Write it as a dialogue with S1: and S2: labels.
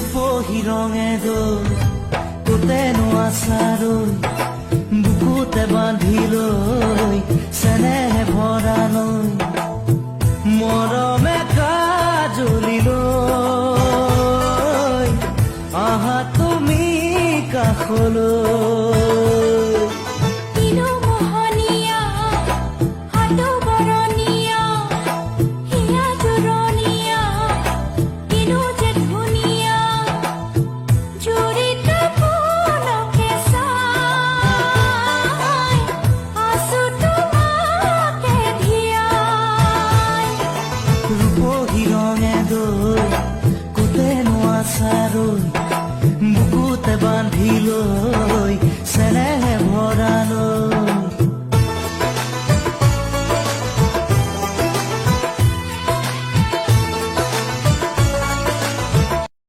S1: ৰূপহী ৰঙে দৈ কোতেনো আছাৰৈ বুকুতে বান্ধি লৈ চেনেহে ভৰালৈ মৰমে কাজলি লৈ আহা তুমি কাষলৈ ৰূপহী ৰঙে দৈ কোতেনো আছাৰৈ বুকুতে বান্ধি লৈ